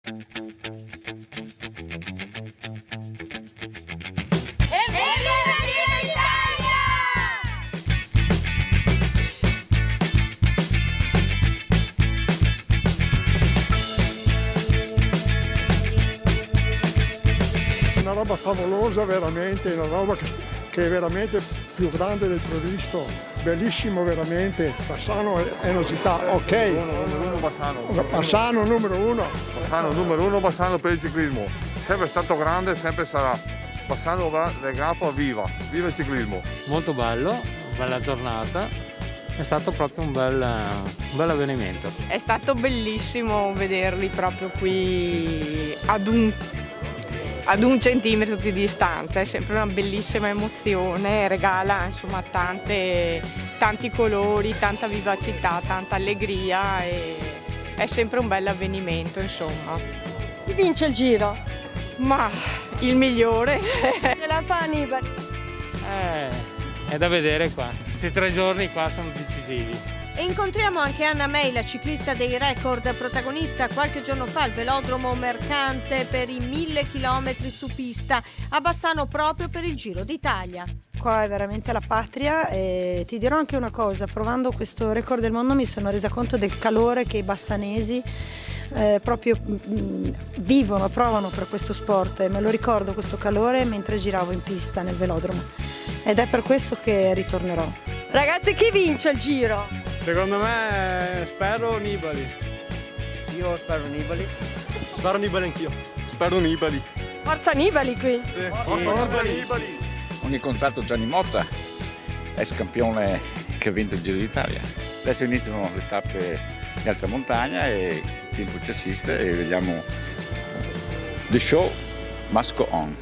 Una roba favolosa veramente, una roba che è veramente più grande del previsto, bellissimo veramente. Bassano è una città, ok. Numero uno Bassano. Bassano numero uno. Bassano numero uno, Bassano per il ciclismo. Sempre stato grande, sempre sarà. Bassano del Grappa, viva il ciclismo. Molto bello, bella giornata, è stato proprio un bel avvenimento. È stato bellissimo vederli proprio qui ad un centimetro di distanza, è sempre una bellissima emozione, regala insomma tanti colori, tanta vivacità, tanta allegria e è sempre un bel avvenimento insomma. Chi vince il Giro? Ma il migliore. Ce la fa Nibali? È da vedere qua, questi 3 giorni qua sono decisivi. E incontriamo anche Anna May, la ciclista dei record, protagonista qualche giorno fa al velodromo mercante per i 1000 chilometri su pista, a Bassano proprio per il Giro d'Italia. Qua è veramente la patria e ti dirò anche una cosa, provando questo record del mondo mi sono resa conto del calore che i bassanesi proprio provano per questo sport e me lo ricordo questo calore mentre giravo in pista nel velodromo ed è per questo che ritornerò. Ragazzi, chi vince il Giro? Secondo me spero Nibali. Io spero Nibali. Spero Nibali anch'io. Spero Nibali. Forza Nibali qui. Sì. Forza Nibali. Ho incontrato Gianni Motta, ex campione che ha vinto il Giro d'Italia. Adesso iniziano le tappe di alta montagna e il tempo ci assiste e vediamo the show must go on.